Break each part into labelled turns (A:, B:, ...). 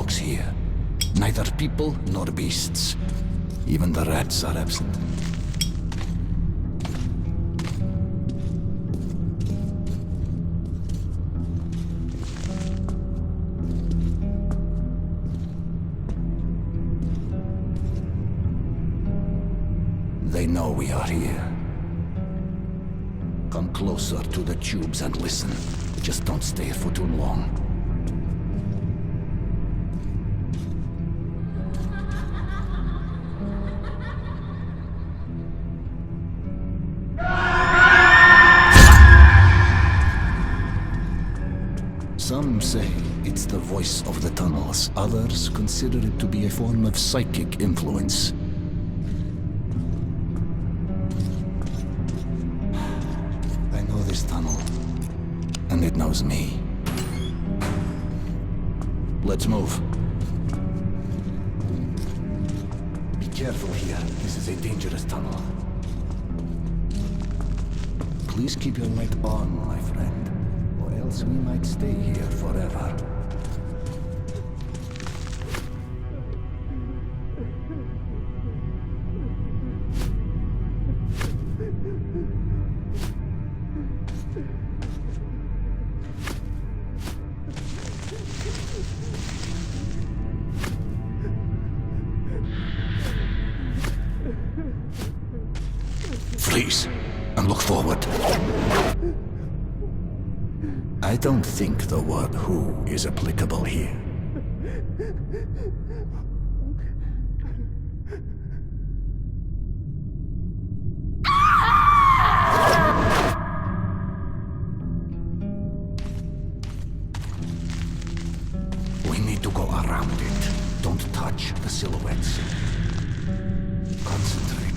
A: walks here. Neither people nor beasts. Even the rats are absent. They know we are here. Come closer to the tubes and listen. Just don't stay for too long. Some say it's the voice of the tunnels. Others consider it to be a form of psychic influence. I know this tunnel, and it knows me. Let's move. Be careful here. This is a dangerous tunnel. Please keep your light on, my friend. Else we might stay here forever. Freeze and look forward. I don't think the word "who" is applicable here. We need to go around it. Don't touch the silhouettes. Concentrate.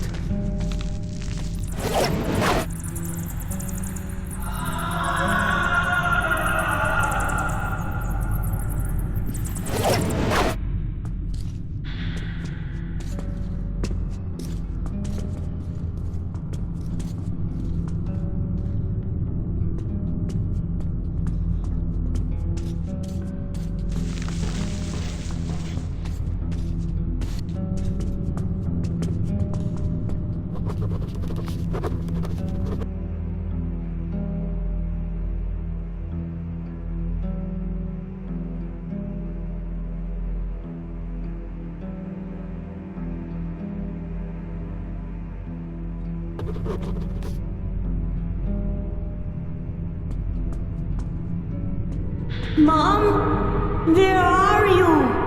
B: Mom, where are you?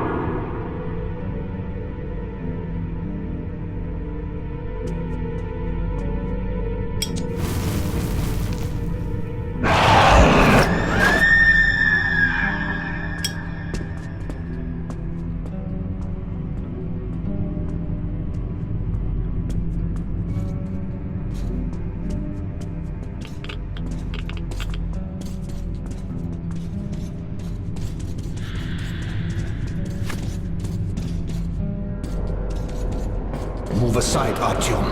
A: Move aside, Artyom.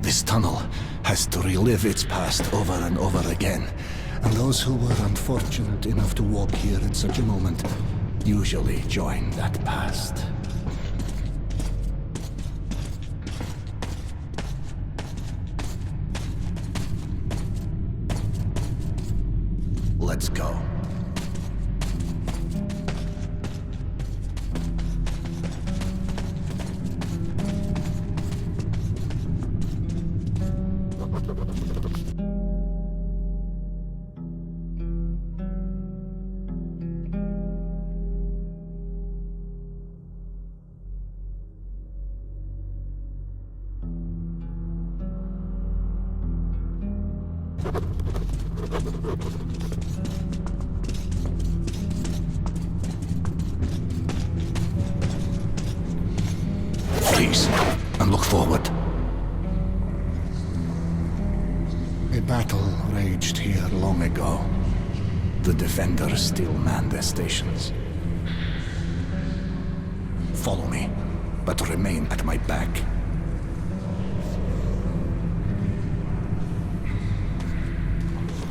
A: This tunnel has to relive its past over and over again. And those who were unfortunate enough to walk here at such a moment usually join that past. Let's go. Freeze and look forward. A battle raged here long ago. The defenders still man their stations. Follow me, but remain at my back.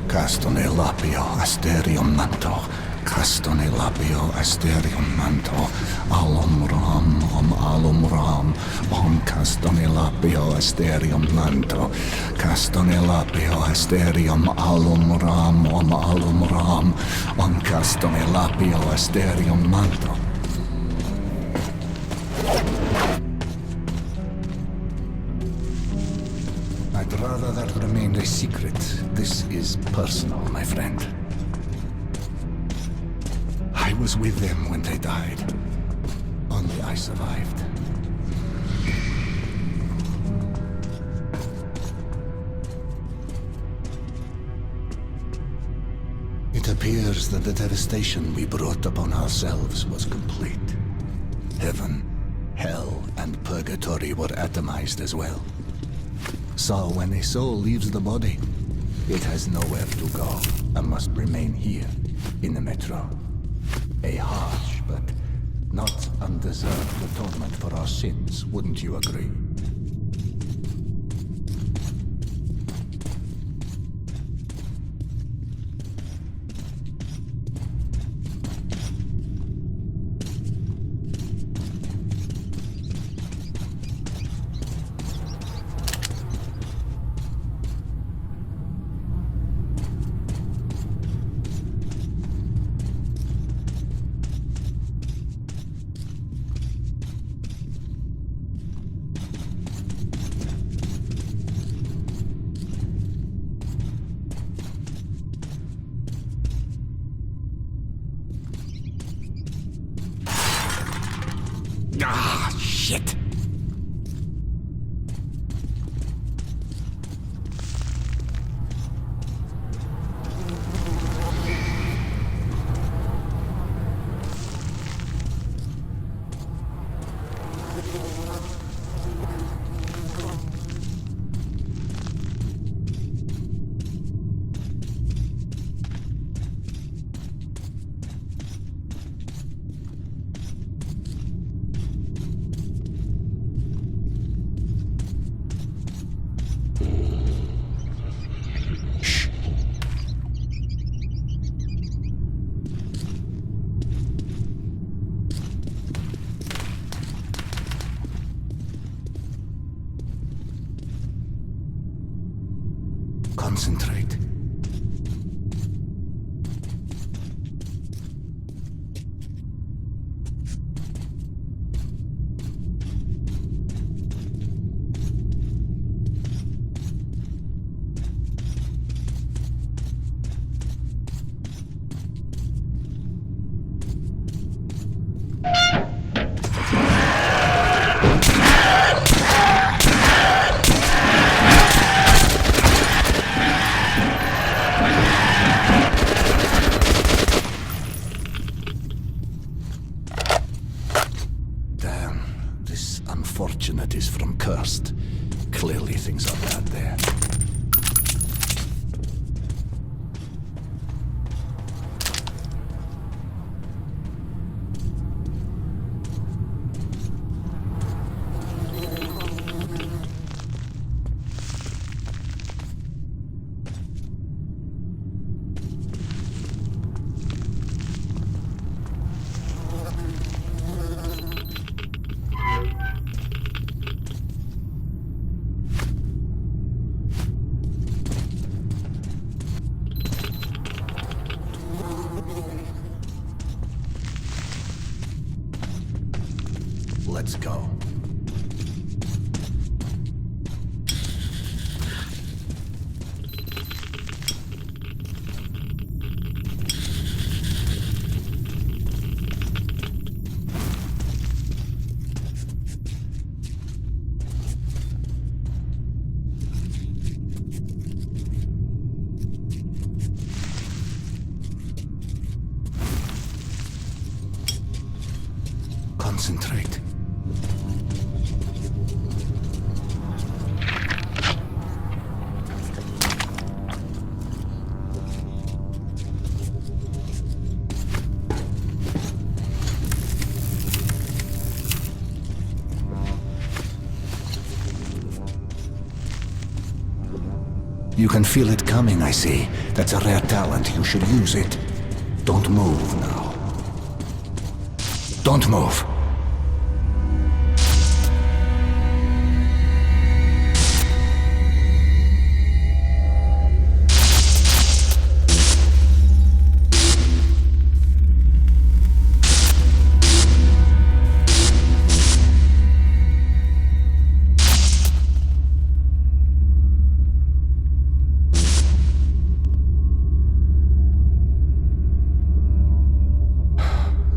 A: Castone lapio asterium manto. Castone lapio asterium manto. Alum ram, alum ram. Castone lapio asterium manto. Castone lapio asterium alum ram, alum ram. Castone lapio asterium manto. I'd rather that remained a secret. This is personal, my friend. I was with them when they died. Only I survived. It appears that the devastation we brought upon ourselves was complete. Heaven, hell, and purgatory were atomized as well. So when a soul leaves the body, it has nowhere to go and must remain here in the metro. A harsh but not undeserved atonement for our sins, wouldn't you agree? Ah, shit! Concentrate. Unfortunate is from cursed. Clearly things are bad there. Let's go. Concentrate. You can feel it coming, I see. That's a rare talent. You should use it. Don't move now. Don't move.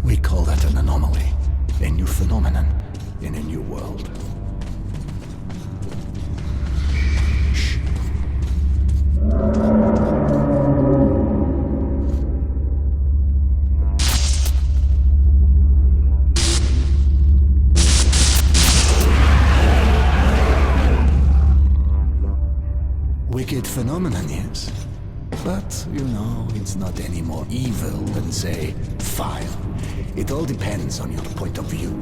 A: We call that an anomaly. A new phenomenon in a new world. Shh. Wicked phenomenon, yes. But, you know, it's not any more evil than, say, fire. It all depends on your point of view.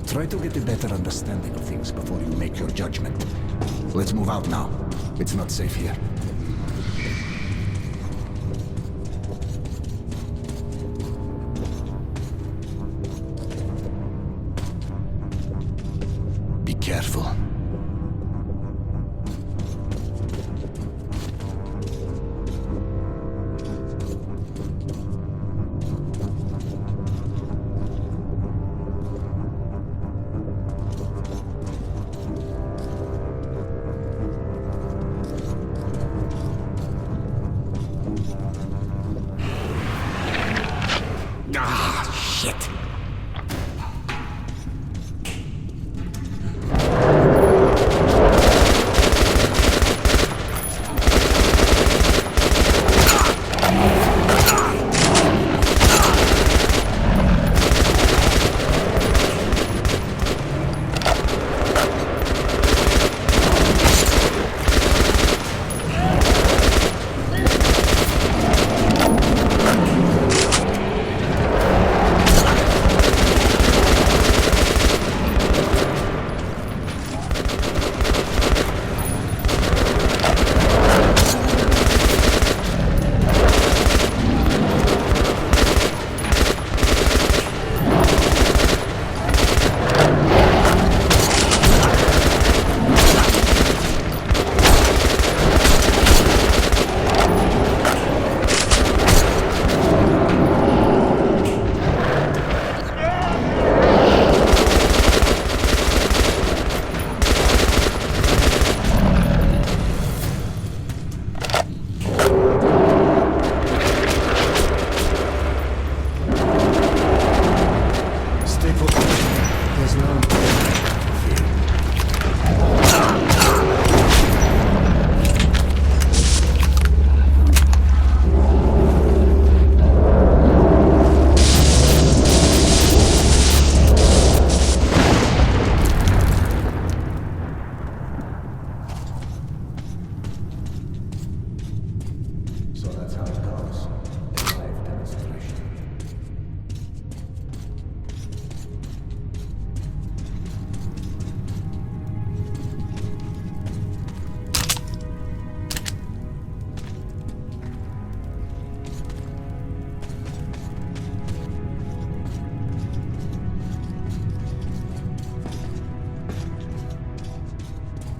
A: Try to get a better understanding of things before you make your judgment. Let's move out now. It's not safe here. Be careful. Ah, shit.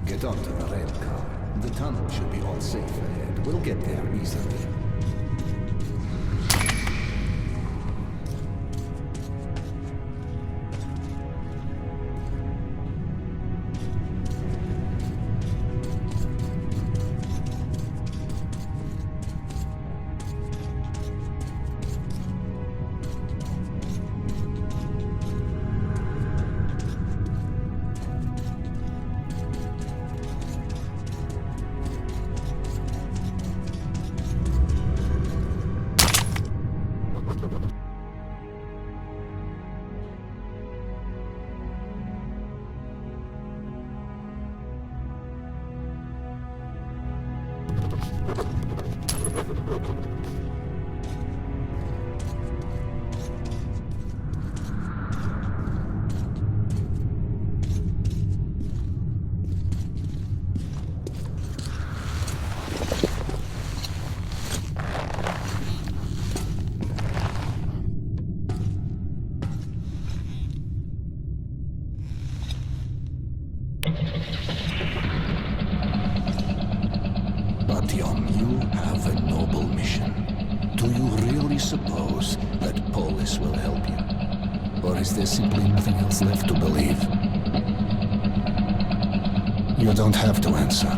A: Get onto the rail car. The tunnel should be all safe ahead. We'll get there easily. You have a noble mission. Do you really suppose that Polis will help you? Or is there simply nothing else left to believe? You don't have to answer.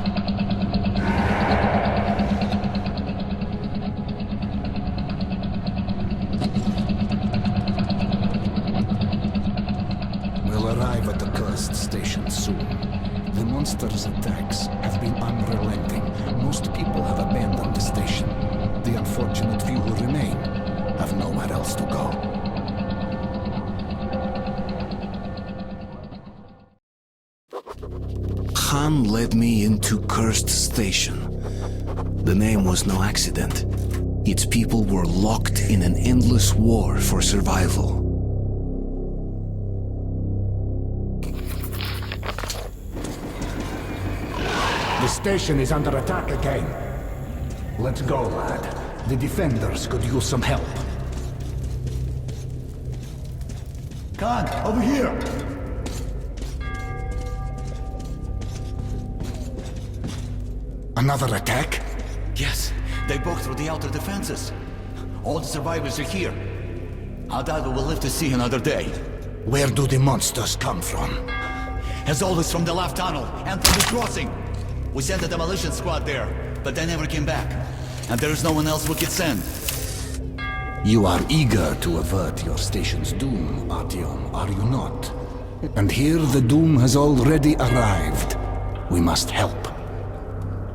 A: We'll arrive at the cursed station soon. The monster's attacks have been unrelenting. Most people have abandoned the station. The unfortunate few who remain have nowhere else to go.
B: Han led me into Cursed Station. The name was no accident. Its people were locked in an endless war for survival.
A: The station is under attack again. Let's go, lad. The defenders could use some help.
C: Khan, over here!
A: Another attack?
C: Yes, they broke through the outer defenses. All the survivors are here. I doubt we will live to see another day.
A: Where do the monsters come from?
C: As always from the left tunnel and from the crossing. We sent a demolition squad there, but they never came back. And there is no one else we could send.
A: You are eager to avert your station's doom, Artyom, are you not? And here the doom has already arrived. We must help.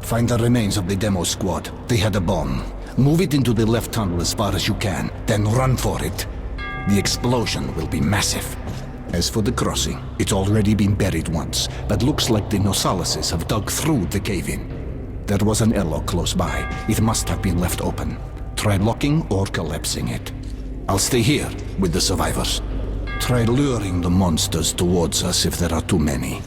A: Find the remains of the demo squad. They had a bomb. Move it into the left tunnel as far as you can, then run for it. The explosion will be massive. As for the crossing, it's already been buried once, but looks like the Nosalises have dug through the cave-in. There was an airlock close by. It must have been left open. Try locking or collapsing it. I'll stay here with the survivors. Try luring the monsters towards us if there are too many.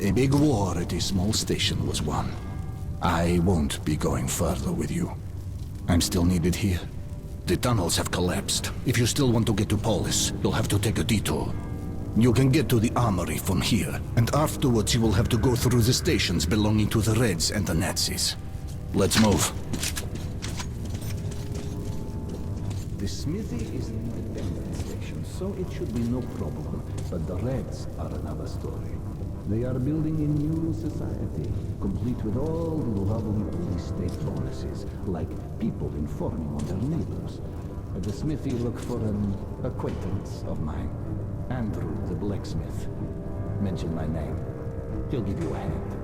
A: A big war at a small station was won. I won't be going further with you. I'm still needed here. The tunnels have collapsed. If you still want to get to Polis, you'll have to take a detour. You can get to the armory from here, and afterwards you will have to go through the stations belonging to the Reds and the Nazis. Let's move. The smithy is an independent station, so it should be no problem. But the Reds are another story. They are building a new society, complete with all the lovely police state bonuses, like people informing on their neighbors. At the smithy, look for an acquaintance of mine, Andrew the blacksmith. Mention my name. He'll give you a hand.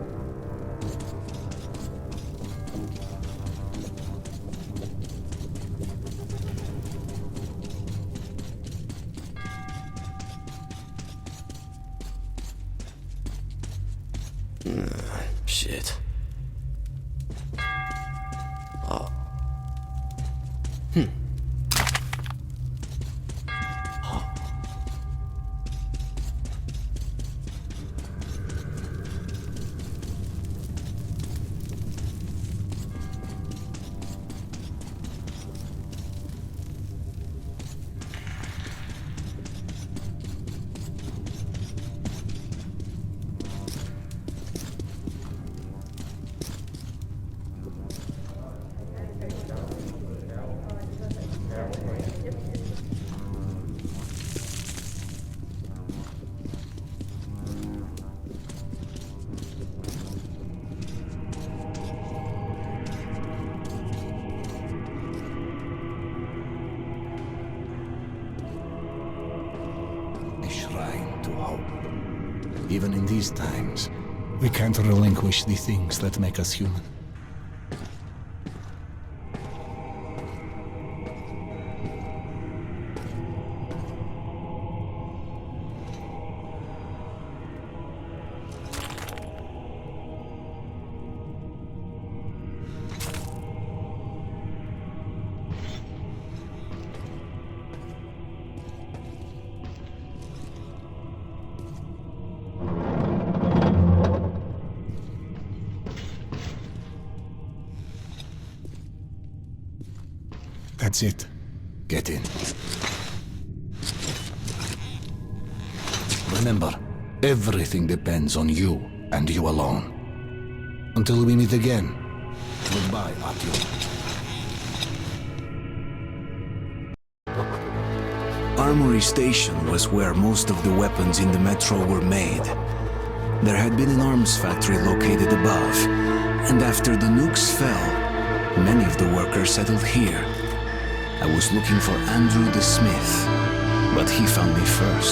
D: Shit. Oh.
A: Shrine to hope. Even in these times, we can't relinquish the things that make us human. That's it. Get in. Remember, everything depends on you and you alone. Until we meet again, goodbye, Artyom.
B: Armory Station was where most of the weapons in the metro were made. There had been an arms factory located above, and after the nukes fell, many of the workers settled here. I was looking for Andrew the Smith, but he found me first.